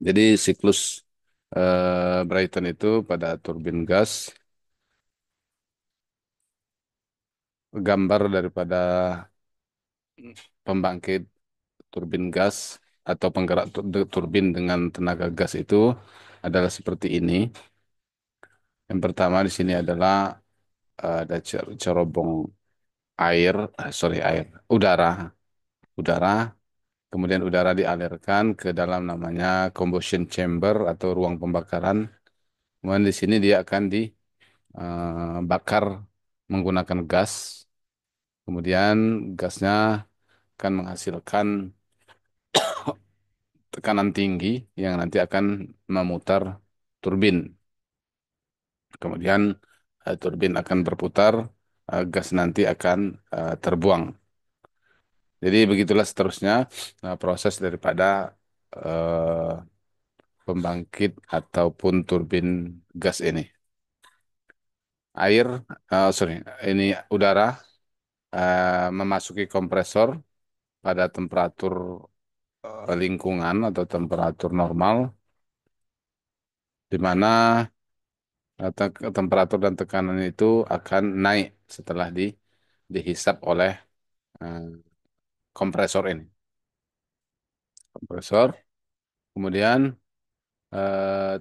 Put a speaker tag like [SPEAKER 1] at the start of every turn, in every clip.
[SPEAKER 1] Jadi siklus Brighton itu pada turbin gas, gambar daripada pembangkit turbin gas atau penggerak turbin dengan tenaga gas itu adalah seperti ini. Yang pertama di sini adalah ada cerobong air, sorry air, udara, udara. Kemudian udara dialirkan ke dalam namanya combustion chamber atau ruang pembakaran. Kemudian di sini dia akan dibakar menggunakan gas. Kemudian gasnya akan menghasilkan tekanan tinggi yang nanti akan memutar turbin. Kemudian turbin akan berputar, gas nanti akan terbuang. Jadi begitulah seterusnya proses daripada eh, pembangkit ataupun turbin gas ini. Air, sorry, ini udara memasuki kompresor pada temperatur lingkungan atau temperatur normal, di mana temperatur dan tekanan itu akan naik setelah dihisap oleh eh, kompresor ini. Kompresor, kemudian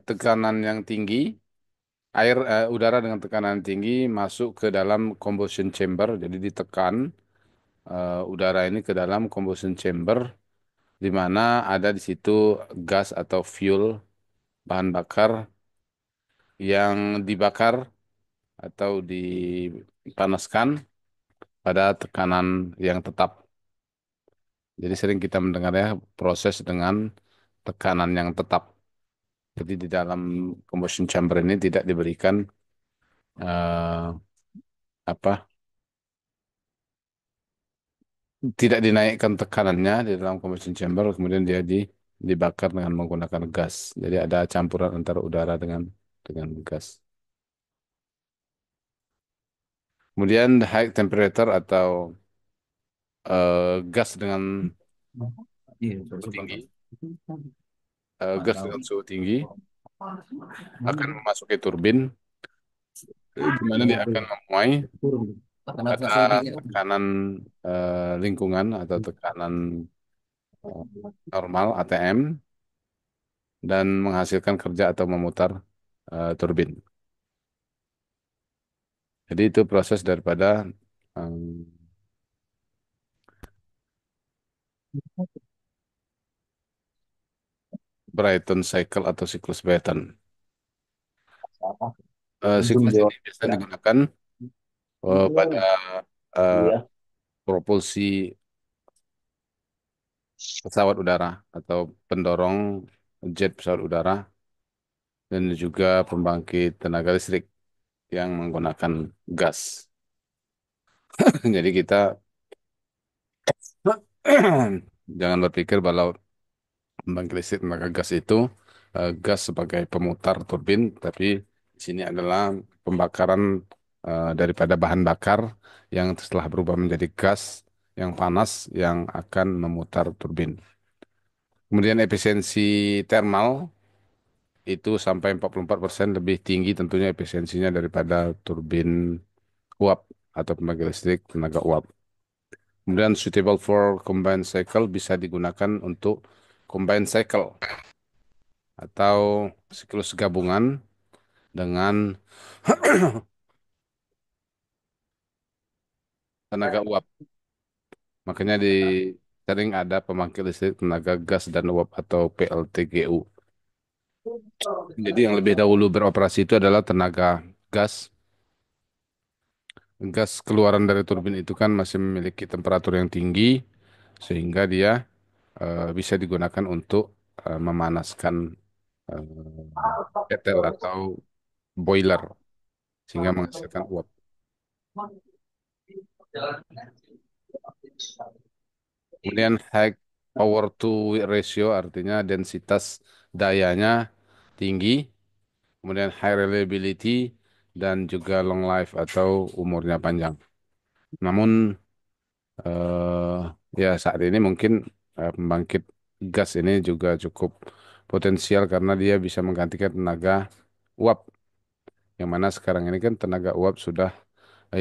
[SPEAKER 1] tekanan yang tinggi, udara dengan tekanan tinggi masuk ke dalam combustion chamber, jadi ditekan udara ini ke dalam combustion chamber, di mana ada di situ gas atau fuel bahan bakar yang dibakar atau dipanaskan pada tekanan yang tetap. Jadi sering kita mendengar ya proses dengan tekanan yang tetap. Jadi di dalam combustion chamber ini tidak diberikan eh, apa, tidak dinaikkan tekanannya di dalam combustion chamber, kemudian dia dibakar dengan menggunakan gas. Jadi ada campuran antara udara dengan gas. Kemudian high temperature atau gas dengan
[SPEAKER 2] Iya,
[SPEAKER 1] suhu
[SPEAKER 2] suka
[SPEAKER 1] tinggi,
[SPEAKER 2] Pak. Nggak
[SPEAKER 1] gas
[SPEAKER 2] tahu.
[SPEAKER 1] dengan suhu tinggi akan memasuki turbin, di mana dia akan memuai
[SPEAKER 2] Karena
[SPEAKER 1] pada
[SPEAKER 2] suhu tinggi.
[SPEAKER 1] tekanan lingkungan atau tekanan eh, normal ATM dan menghasilkan kerja atau memutar turbin. Jadi itu proses daripada em, Brighton cycle atau siklus Brighton.
[SPEAKER 2] Apa?
[SPEAKER 1] Siklus
[SPEAKER 2] Jumbo.
[SPEAKER 1] ini biasa digunakan pada eh,
[SPEAKER 2] Iya.
[SPEAKER 1] propulsi pesawat udara atau pendorong jet pesawat udara dan juga pembangkit tenaga listrik yang menggunakan gas. Jadi kita jangan berpikir bahwa pembangkit listrik tenaga gas itu gas sebagai pemutar turbin, tapi di sini adalah pembakaran daripada bahan bakar yang setelah berubah menjadi gas yang panas yang akan memutar turbin. Kemudian efisiensi thermal itu sampai 44% lebih tinggi tentunya efisiensinya daripada turbin uap atau pembangkit listrik tenaga uap. Kemudian suitable for combined cycle bisa digunakan untuk combined cycle atau siklus gabungan dengan tenaga uap. Makanya sering ada pembangkit listrik tenaga gas dan uap atau PLTGU. Jadi yang lebih dahulu beroperasi itu adalah tenaga gas. Gas keluaran dari turbin itu kan masih memiliki temperatur yang tinggi sehingga dia bisa digunakan untuk memanaskan ketel atau boiler sehingga menghasilkan uap. Kemudian high power to weight ratio artinya densitas dayanya tinggi, kemudian high reliability dan juga long life atau umurnya panjang. Namun ya saat ini mungkin pembangkit gas ini juga cukup potensial karena dia bisa menggantikan tenaga uap. Yang mana sekarang ini kan tenaga uap sudah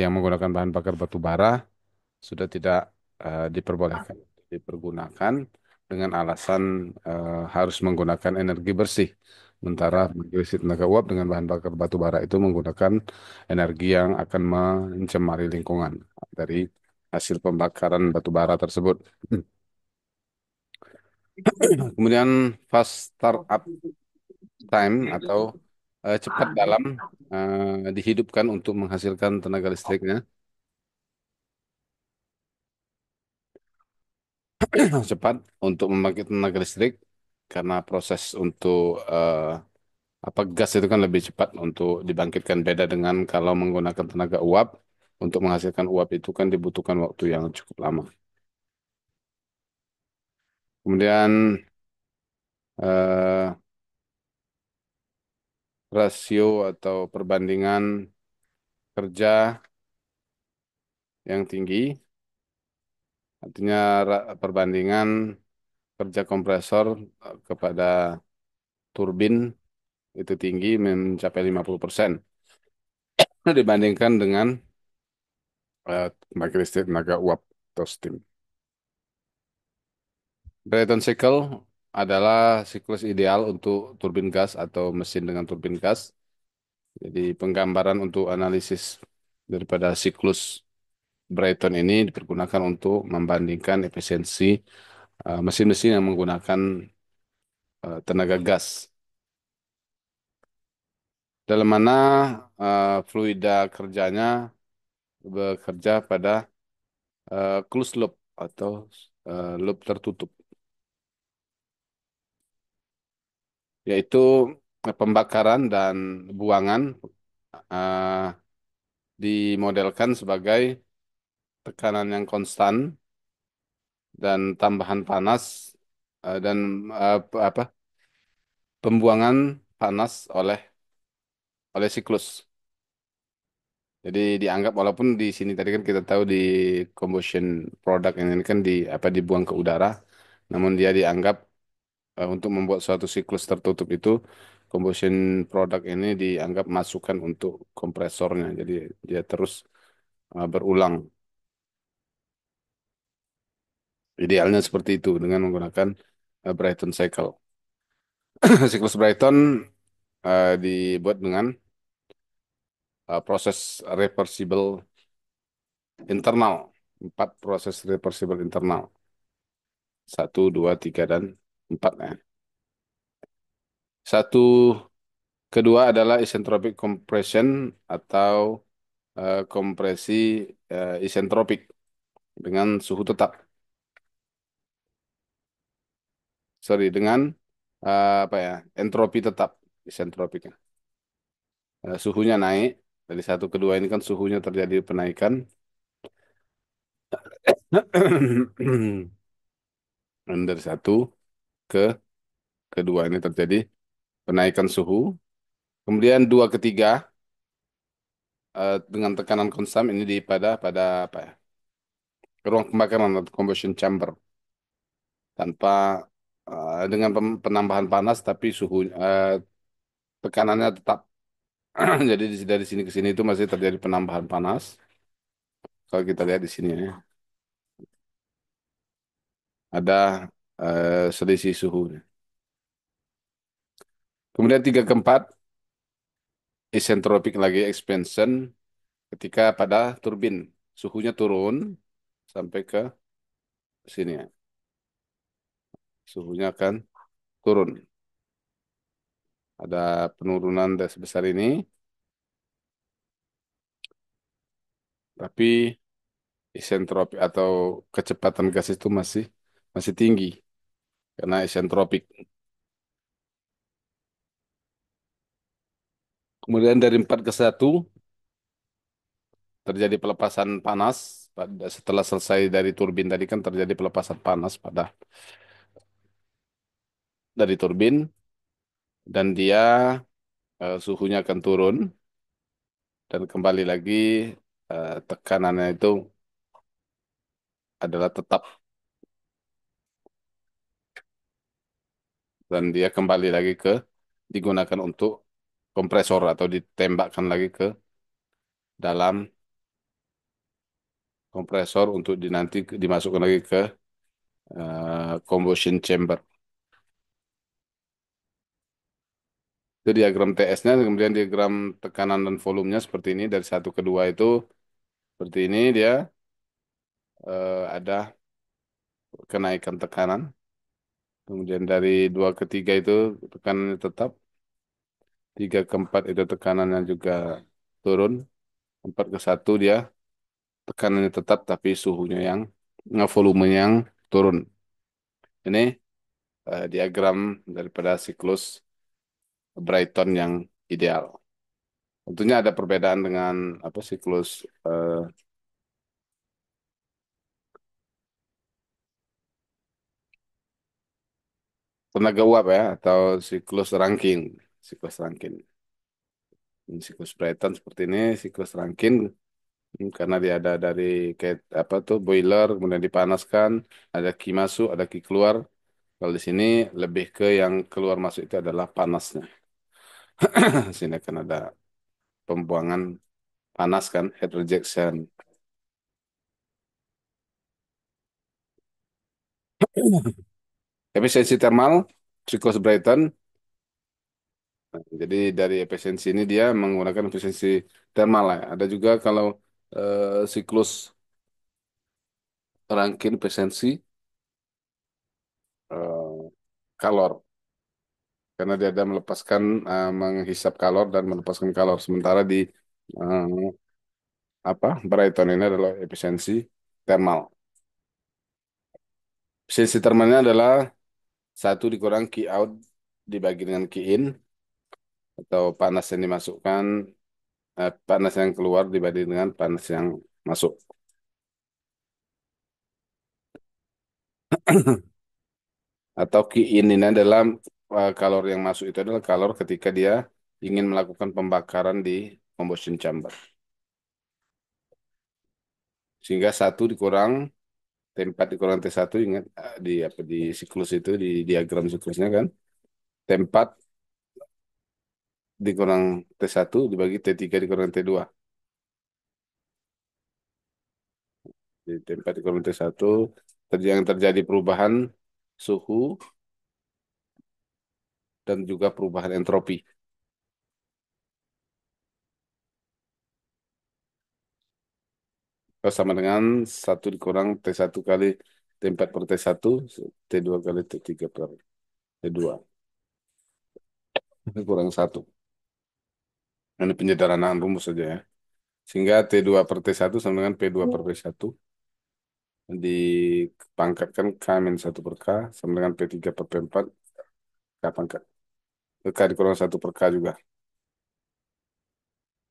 [SPEAKER 1] yang menggunakan bahan bakar batu bara sudah tidak diperbolehkan dipergunakan dengan alasan harus menggunakan energi bersih. Sementara pembangkit tenaga uap dengan bahan bakar batu bara itu menggunakan energi yang akan mencemari lingkungan dari hasil pembakaran batu bara tersebut. Kemudian fast startup time atau cepat dalam dihidupkan untuk menghasilkan tenaga listriknya. Cepat untuk membangkit tenaga listrik karena proses untuk apa gas itu kan lebih cepat untuk dibangkitkan beda dengan kalau menggunakan tenaga uap untuk menghasilkan uap itu kan dibutuhkan waktu yang cukup lama. Kemudian eh, rasio atau perbandingan kerja yang tinggi artinya perbandingan kerja kompresor kepada turbin itu tinggi mencapai 50% dibandingkan dengan pembangkit listrik tenaga uap atau steam. Brayton cycle adalah siklus ideal untuk turbin gas atau mesin dengan turbin gas. Jadi penggambaran untuk analisis daripada siklus Brayton ini dipergunakan untuk membandingkan efisiensi mesin-mesin yang menggunakan tenaga gas. Dalam mana fluida kerjanya bekerja pada closed loop atau loop tertutup, yaitu pembakaran dan buangan eh, dimodelkan sebagai tekanan yang konstan dan tambahan panas dan apa pembuangan panas oleh siklus. Jadi dianggap walaupun di sini tadi kan kita tahu di combustion product ini kan apa dibuang ke udara, namun dia dianggap untuk membuat suatu siklus tertutup itu combustion product ini dianggap masukan untuk kompresornya. Jadi dia terus berulang. Idealnya seperti itu dengan menggunakan Brighton cycle. Siklus Brighton dibuat dengan proses reversible internal. Empat proses reversible internal. Satu, dua, tiga, dan empat. Ya. Satu, kedua adalah isentropic compression atau kompresi isentropik dengan suhu tetap. Sorry, dengan apa ya, entropi tetap, isentropiknya. Suhunya naik. Dari satu ke dua ini kan suhunya terjadi penaikan. Dan dari satu ke kedua ini terjadi penaikan suhu. Kemudian dua ketiga dengan tekanan konstan ini pada apa ya? Ruang pembakaran atau combustion chamber tanpa dengan penambahan panas tapi suhu tekanannya tetap. Jadi dari sini ke sini itu masih terjadi penambahan panas. Kalau kita lihat di sini ya, ada selisih suhu. Kemudian tiga keempat isentropic lagi expansion ketika pada turbin suhunya turun sampai ke sini ya. Suhunya akan turun. Ada penurunan dari sebesar ini, tapi isentropi atau kecepatan gas itu masih masih tinggi karena isentropik. Kemudian dari 4 ke satu terjadi pelepasan panas setelah selesai dari turbin tadi kan terjadi pelepasan panas dari turbin dan dia suhunya akan turun dan kembali lagi tekanannya itu adalah tetap. dan dia kembali lagi ke digunakan untuk kompresor atau ditembakkan lagi ke dalam kompresor untuk nanti dimasukkan lagi ke combustion chamber. Itu diagram TS-nya, kemudian diagram tekanan dan volumenya seperti ini dari satu ke dua itu seperti ini dia ada kenaikan tekanan. Kemudian dari dua ke tiga itu tekanannya tetap, tiga ke empat itu tekanannya juga turun, empat ke satu dia tekanannya tetap tapi suhunya yang volumenya yang turun. Ini diagram daripada siklus Brighton yang ideal. Tentunya ada perbedaan dengan apa siklus tenaga uap ya atau siklus Rankine. Siklus Rankine. Ini siklus Brighton seperti ini, siklus Rankine karena dia ada dari kayak apa tuh boiler kemudian dipanaskan, ada ki masuk, ada ki keluar. Kalau di sini lebih ke yang keluar masuk itu adalah panasnya. Di sini akan ada pembuangan panas kan, heat rejection. Efisiensi termal, siklus Brighton. Jadi dari efisiensi ini dia menggunakan efisiensi thermal ya. Ada juga kalau siklus Rankine efisiensi kalor. Karena dia ada melepaskan, menghisap kalor dan melepaskan kalor. Sementara di eh, apa Brighton ini adalah efisiensi thermal. Efisiensi thermalnya adalah satu dikurang Q out dibagi dengan Q in atau panas yang dimasukkan, panas yang keluar dibanding dengan panas yang masuk. Atau key in ini adalah kalor yang masuk itu adalah kalor ketika dia ingin melakukan pembakaran di combustion chamber. Sehingga satu dikurang T4 dikurang T1 ingat di apa di siklus itu di diagram siklusnya kan. T4 dikurang T1 dibagi T3 dikurang T2. Di T4 dikurang T1 yang terjadi perubahan suhu dan juga perubahan entropi. Sama dengan satu dikurang T1 kali T4 per T1, T2 kali T3 per T2. Kurang satu. Ini penyederhanaan rumus saja ya. Sehingga T2 per T1 sama dengan P2 per P1. Dipangkatkan K min 1 per K sama dengan P3 per P4. K pangkat. K dikurang 1 per K juga.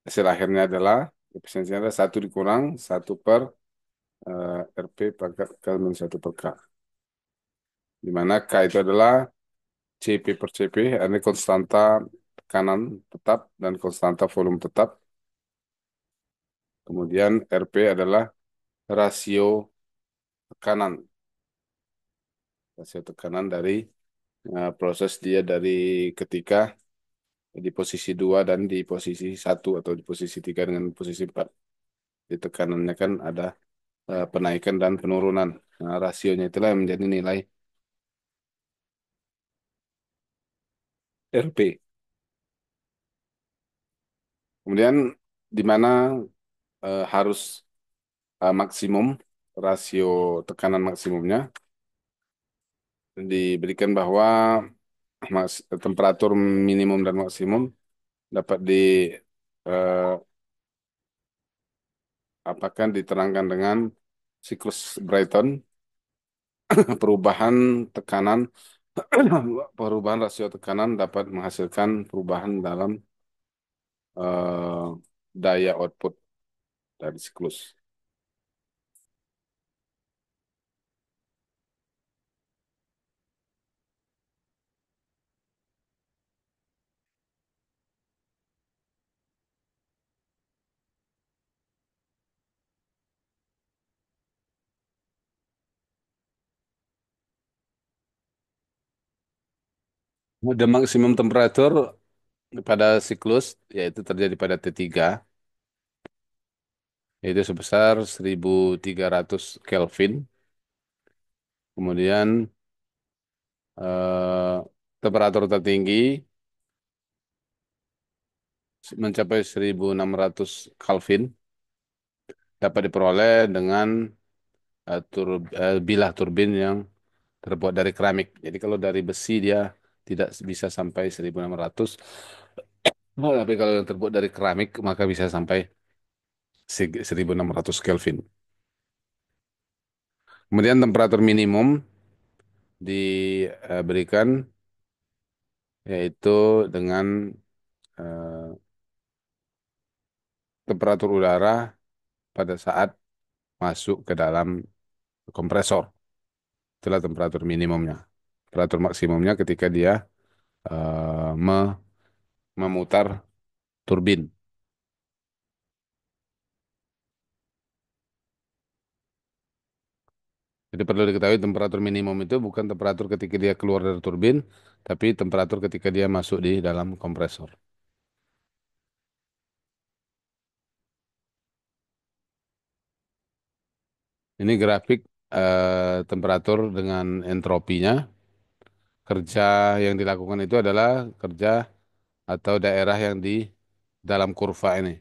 [SPEAKER 1] Hasil akhirnya adalah, efisiensinya adalah 1 dikurang 1 per RP pangkat K min 1 per K. Di mana K itu adalah CP per CP, ini konstanta tekanan tetap dan konstanta volume tetap. Kemudian RP adalah rasio tekanan. Rasio tekanan dari proses dia dari ketika di posisi 2 dan di posisi satu atau di posisi 3 dengan posisi 4. Di tekanannya kan ada penaikan dan penurunan. Nah, rasionya itulah yang menjadi nilai RP. Kemudian di mana harus maksimum rasio tekanan maksimumnya diberikan bahwa temperatur minimum dan maksimum dapat eh, apakan diterangkan dengan siklus Brighton. Perubahan tekanan perubahan rasio tekanan dapat menghasilkan perubahan dalam eh, daya output dari siklus. The maksimum temperatur pada siklus yaitu terjadi pada T3 yaitu sebesar 1300 Kelvin. Kemudian temperatur tertinggi mencapai 1600 Kelvin dapat diperoleh dengan bilah turbin yang terbuat dari keramik. Jadi kalau dari besi dia tidak bisa sampai 1600. Oh, tapi kalau yang terbuat dari keramik maka bisa sampai 1600 Kelvin. Kemudian temperatur minimum diberikan yaitu dengan eh, temperatur udara pada saat masuk ke dalam kompresor. Itulah temperatur minimumnya. Temperatur maksimumnya ketika dia memutar turbin. Jadi perlu diketahui temperatur minimum itu bukan temperatur ketika dia keluar dari turbin, tapi temperatur ketika dia masuk di dalam kompresor. Ini grafik temperatur dengan entropinya. Kerja yang dilakukan itu adalah kerja atau daerah yang di dalam kurva ini.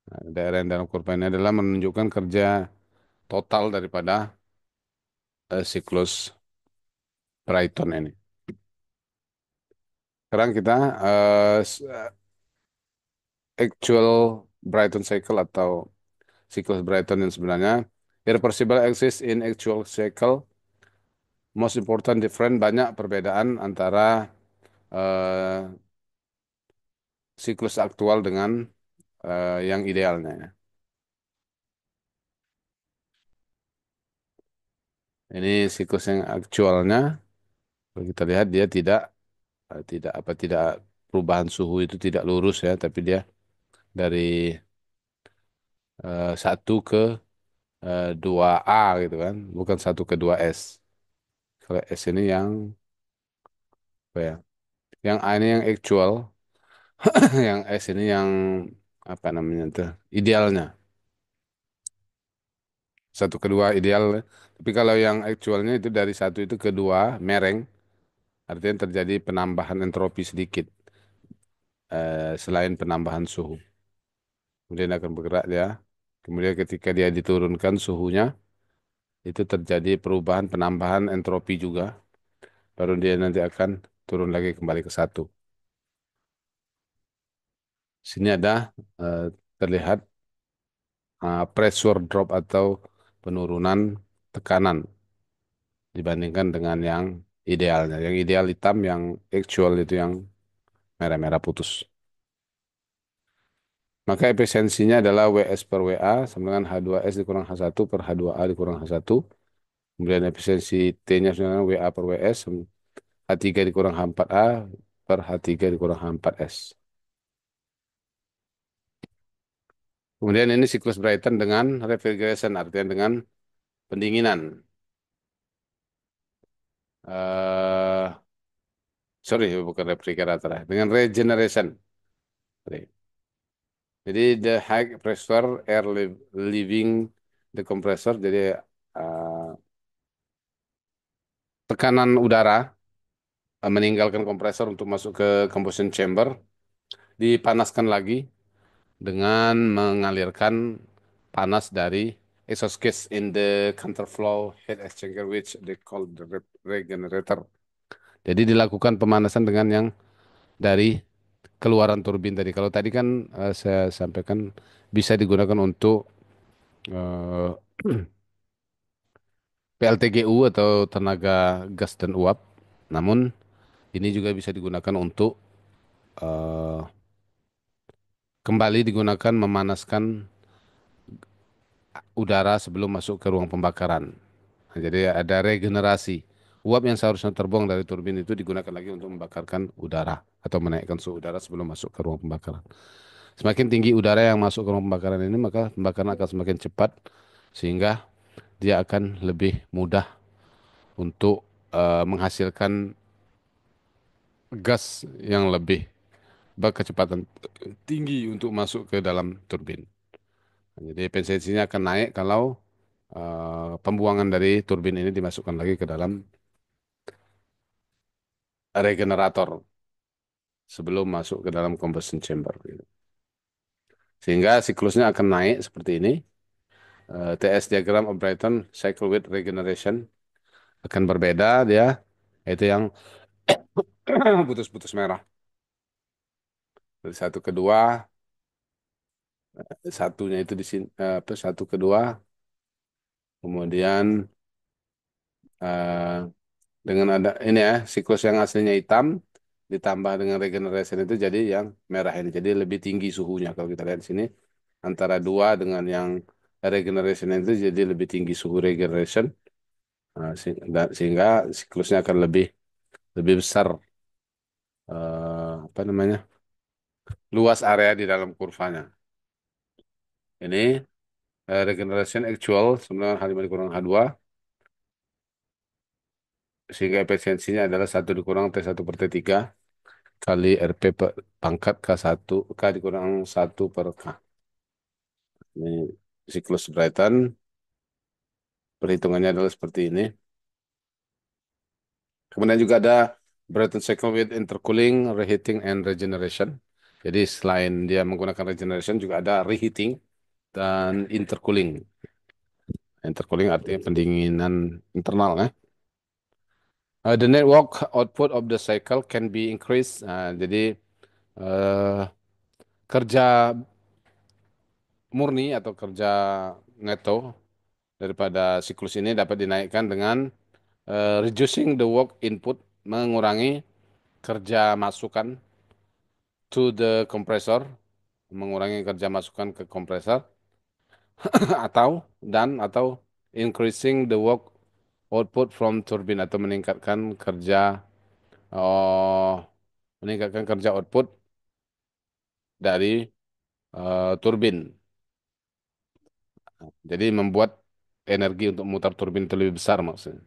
[SPEAKER 1] Nah, daerah yang dalam kurva ini adalah menunjukkan kerja total daripada siklus Brighton ini. Sekarang kita actual Brighton cycle atau siklus Brighton yang sebenarnya. Irreversible exists in actual cycle. Most important difference banyak perbedaan antara eh, siklus aktual dengan yang idealnya. Ini siklus yang aktualnya. Kalau kita lihat dia tidak perubahan suhu itu tidak lurus ya, tapi dia dari 1 ke 2A gitu kan, bukan 1 ke 2S. Kalau S ini yang apa ya? Yang A ini yang actual, yang S ini yang apa namanya tuh? Idealnya. 1 ke 2 ideal. Tapi kalau yang actualnya itu dari 1 itu ke 2 mereng, artinya terjadi penambahan entropi sedikit selain penambahan suhu. Kemudian akan bergerak dia. Kemudian ketika dia diturunkan suhunya, itu terjadi perubahan penambahan entropi juga. Baru dia nanti akan turun lagi kembali ke 1. Sini ada eh, terlihat pressure drop atau penurunan tekanan dibandingkan dengan yang idealnya. Yang ideal hitam, yang actual itu yang merah-merah putus. Maka efisiensinya adalah WS per WA sama dengan H2S dikurang H1 per H2A dikurang H1. Kemudian efisiensi T-nya sama dengan WA per WS H3 dikurang H4A per H3 dikurang H4S. Kemudian ini siklus Brighton dengan refrigeration, artinya dengan pendinginan. eh Sorry, bukan refrigerator, ya. Dengan regeneration. Sorry. Jadi the high pressure air leaving the compressor, jadi eh, tekanan udara meninggalkan kompresor untuk masuk ke combustion chamber, dipanaskan lagi dengan mengalirkan panas dari exhaust gas in the counterflow heat exchanger which they call the regenerator. Jadi dilakukan pemanasan dengan yang dari keluaran turbin tadi. Kalau tadi kan saya sampaikan bisa digunakan untuk eh, PLTGU atau tenaga gas dan uap. Namun ini juga bisa digunakan untuk eh, kembali digunakan memanaskan udara sebelum masuk ke ruang pembakaran. Nah, jadi ada regenerasi. Uap yang seharusnya terbuang dari turbin itu digunakan lagi untuk membakarkan udara atau menaikkan suhu udara sebelum masuk ke ruang pembakaran. Semakin tinggi udara yang masuk ke ruang pembakaran ini, maka pembakaran akan semakin cepat sehingga dia akan lebih mudah untuk menghasilkan gas yang lebih berkecepatan tinggi untuk masuk ke dalam turbin. Jadi efisiensinya akan naik kalau pembuangan dari turbin ini dimasukkan lagi ke dalam regenerator sebelum masuk ke dalam combustion chamber, gitu. Sehingga siklusnya akan naik seperti ini. TS diagram of Brighton cycle with regeneration akan berbeda dia. Itu yang putus-putus merah. Dari satu ke dua, satunya itu di sini, apa, satu ke dua, kemudian eh, dengan ada ini ya, siklus yang aslinya hitam ditambah dengan regeneration itu jadi yang merah ini. Jadi lebih tinggi suhunya kalau kita lihat di sini antara dua dengan yang regeneration itu jadi lebih tinggi suhu regeneration. Sehingga siklusnya akan lebih lebih besar, apa namanya, luas area di dalam kurvanya. Ini regeneration actual sebenarnya H5 dikurang H2 sehingga efisiensinya adalah satu dikurang T1/T3 kali RP pangkat K1 K dikurang 1/K. Ini siklus Brighton, perhitungannya adalah seperti ini. Kemudian juga ada Brighton cycle with intercooling, reheating, and regeneration. Jadi selain dia menggunakan regeneration juga ada reheating dan intercooling. Intercooling artinya pendinginan internal, ya. The network output of the cycle can be increased. Jadi eh, kerja murni atau kerja neto daripada siklus ini dapat dinaikkan dengan reducing the work input, mengurangi kerja masukan to the compressor, mengurangi kerja masukan ke kompresor, atau increasing the work output from turbine, atau oh meningkatkan kerja output dari turbin. Jadi membuat energi untuk memutar turbin itu lebih besar maksudnya.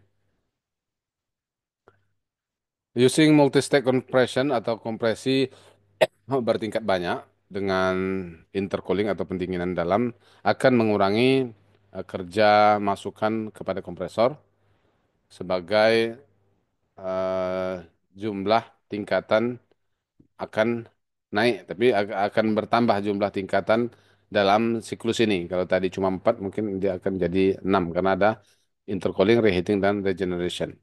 [SPEAKER 1] Using multi-stage compression atau kompresi bertingkat banyak dengan intercooling atau pendinginan dalam akan mengurangi kerja masukan kepada kompresor sebagai eh, jumlah tingkatan akan naik, tapi akan bertambah jumlah tingkatan dalam siklus ini. Kalau tadi cuma 4, mungkin dia akan jadi 6 karena ada intercooling, reheating, dan regeneration.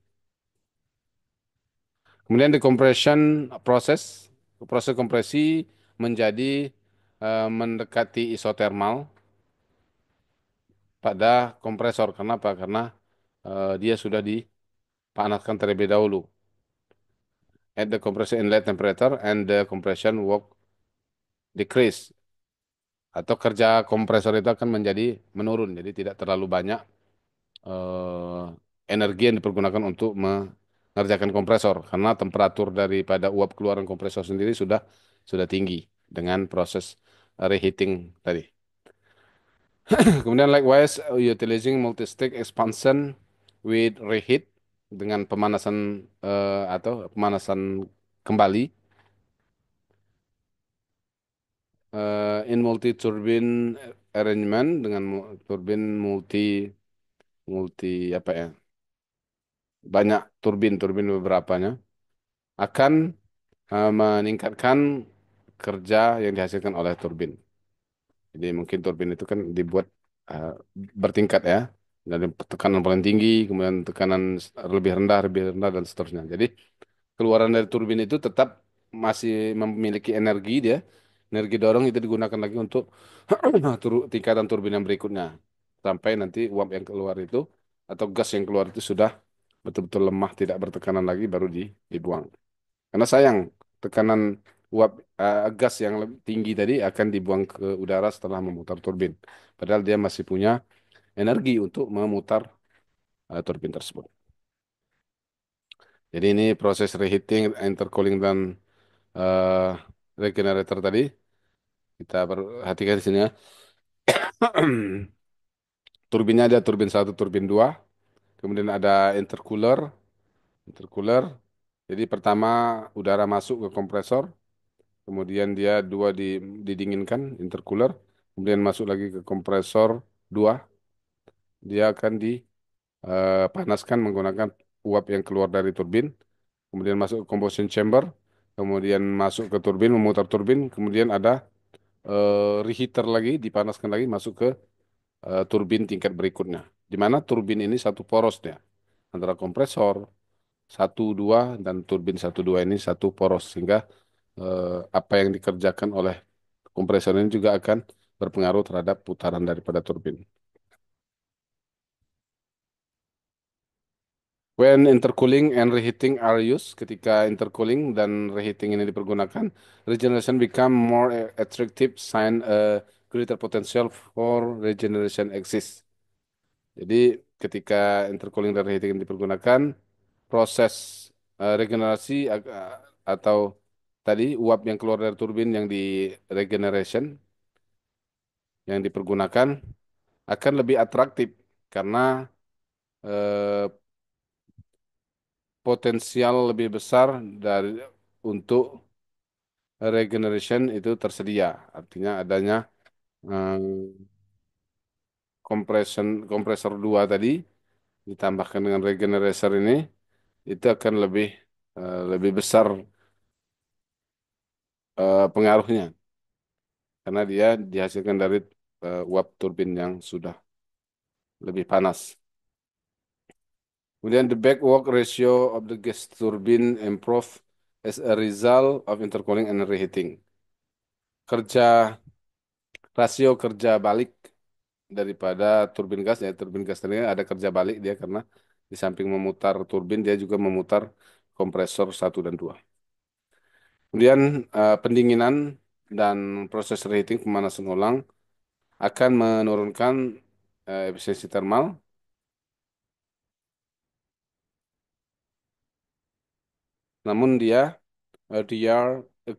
[SPEAKER 1] Kemudian decompression proses, proses kompresi menjadi mendekati isotermal pada kompresor. Kenapa? Karena dia sudah dipanaskan terlebih dahulu. At the compression inlet temperature and the compression work decrease, atau kerja kompresor itu akan menjadi menurun. Jadi tidak terlalu banyak eh, energi yang dipergunakan untuk mengerjakan kompresor karena temperatur daripada uap keluaran kompresor sendiri sudah tinggi dengan proses reheating tadi. Kemudian likewise utilizing multi-stage expansion with reheat dengan pemanasan atau pemanasan kembali in multi turbine arrangement dengan turbin multi multi apa ya, banyak turbin beberapanya akan meningkatkan kerja yang dihasilkan oleh turbin. Jadi mungkin turbin itu kan dibuat eh, bertingkat ya, dari tekanan paling tinggi, kemudian tekanan lebih rendah dan seterusnya. Jadi keluaran dari turbin itu tetap masih memiliki energi dia, energi dorong itu digunakan lagi untuk tingkatan turbin yang berikutnya sampai nanti uap yang keluar itu atau gas yang keluar itu sudah betul-betul lemah, tidak bertekanan lagi, baru dibuang. Karena sayang, tekanan uap gas yang lebih tinggi tadi akan dibuang ke udara setelah memutar turbin. Padahal dia masih punya energi untuk memutar turbin tersebut. Jadi ini proses reheating, intercooling, dan eh, regenerator tadi. Kita perhatikan di sini ya. Turbinnya ada turbin satu, turbin dua. Kemudian ada intercooler, intercooler. Jadi pertama udara masuk ke kompresor, kemudian dia dua didinginkan, intercooler, kemudian masuk lagi ke kompresor dua, dia akan dipanaskan menggunakan uap yang keluar dari turbin, kemudian masuk ke combustion chamber, kemudian masuk ke turbin, memutar turbin, kemudian ada reheater lagi, dipanaskan lagi, masuk ke turbin tingkat berikutnya. Di mana turbin ini satu porosnya antara kompresor satu dua dan turbin satu dua ini satu poros sehingga apa yang dikerjakan oleh kompresor ini juga akan berpengaruh terhadap putaran daripada turbin. When intercooling and reheating are used, ketika intercooling dan reheating ini dipergunakan, regeneration become more attractive, sign a greater potential for regeneration exists. Jadi ketika intercooling dan reheating dipergunakan, proses regenerasi atau tadi uap yang keluar dari turbin yang di regeneration yang dipergunakan akan lebih atraktif karena eh, potensial lebih besar dari untuk regeneration itu tersedia. Artinya adanya eh, kompresor 2 tadi ditambahkan dengan regenerator ini itu akan lebih besar pengaruhnya karena dia dihasilkan dari uap turbin yang sudah lebih panas. Kemudian the back work ratio of the gas turbine improve as a result of intercooling and reheating. Kerja rasio kerja balik daripada turbin gas ya turbin gas tadi ada kerja balik dia karena di samping memutar turbin dia juga memutar kompresor satu dan dua. Kemudian pendinginan dan proses reheating pemanasan ulang akan menurunkan efisiensi termal, namun dia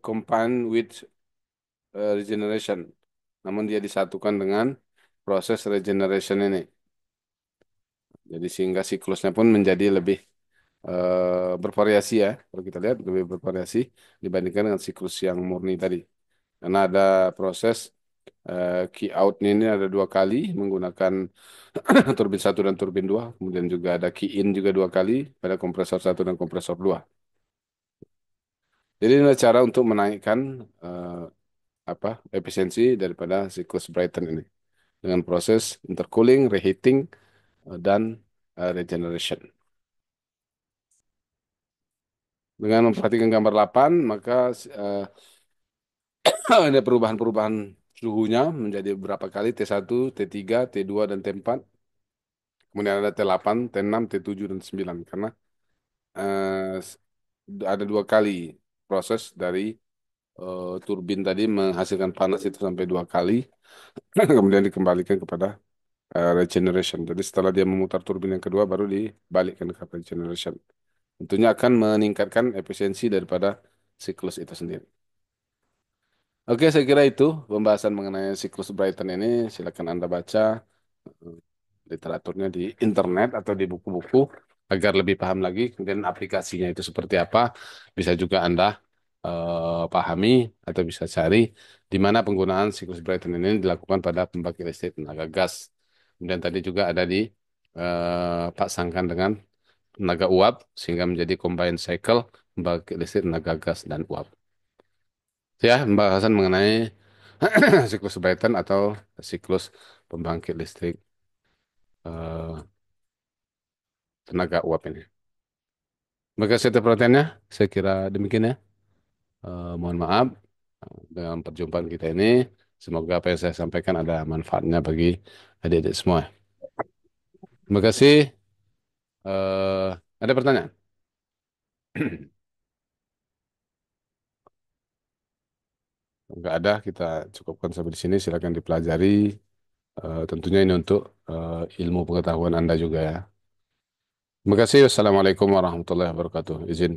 [SPEAKER 1] combined with regeneration, namun dia disatukan dengan proses regeneration ini. Jadi sehingga siklusnya pun menjadi lebih bervariasi ya. Kalau kita lihat lebih bervariasi dibandingkan dengan siklus yang murni tadi. Karena ada proses key out ini ada dua kali menggunakan turbin satu dan turbin dua. Kemudian juga ada key in juga dua kali pada kompresor satu dan kompresor dua. Jadi ini adalah cara untuk menaikkan eh, apa efisiensi daripada siklus Brighton ini dengan proses intercooling, reheating, dan regeneration. Dengan memperhatikan gambar 8, maka ada perubahan-perubahan suhunya menjadi beberapa kali T1, T3, T2, dan T4. Kemudian ada T8, T6, T7, dan 9. Karena eh, s- ada dua kali proses dari turbin tadi menghasilkan panas itu sampai dua kali. Kemudian dikembalikan kepada regeneration. Jadi setelah dia memutar turbin yang kedua, baru dibalikkan ke regeneration. Tentunya akan meningkatkan efisiensi daripada siklus itu sendiri. Oke, saya kira itu pembahasan mengenai siklus Brighton ini. Silakan Anda baca eh, literaturnya di internet atau di buku-buku agar lebih paham lagi. Kemudian aplikasinya itu seperti apa, bisa juga Anda pahami atau bisa cari di mana penggunaan siklus Brighton ini dilakukan pada pembangkit listrik tenaga gas. Kemudian tadi juga ada dipasangkan dengan tenaga uap sehingga menjadi combined cycle pembangkit listrik tenaga gas dan uap. Ya, pembahasan mengenai siklus Brayton atau siklus pembangkit listrik eh, tenaga uap ini. Terima kasih atas perhatiannya. Saya kira demikian ya. Mohon maaf dengan perjumpaan kita ini. Semoga apa yang saya sampaikan ada manfaatnya bagi adik-adik semua. Terima kasih. Ada pertanyaan? Enggak ada, kita cukupkan sampai di sini. Silakan dipelajari. Tentunya ini untuk ilmu pengetahuan Anda juga ya. Terima kasih. Wassalamualaikum warahmatullahi wabarakatuh. Izin.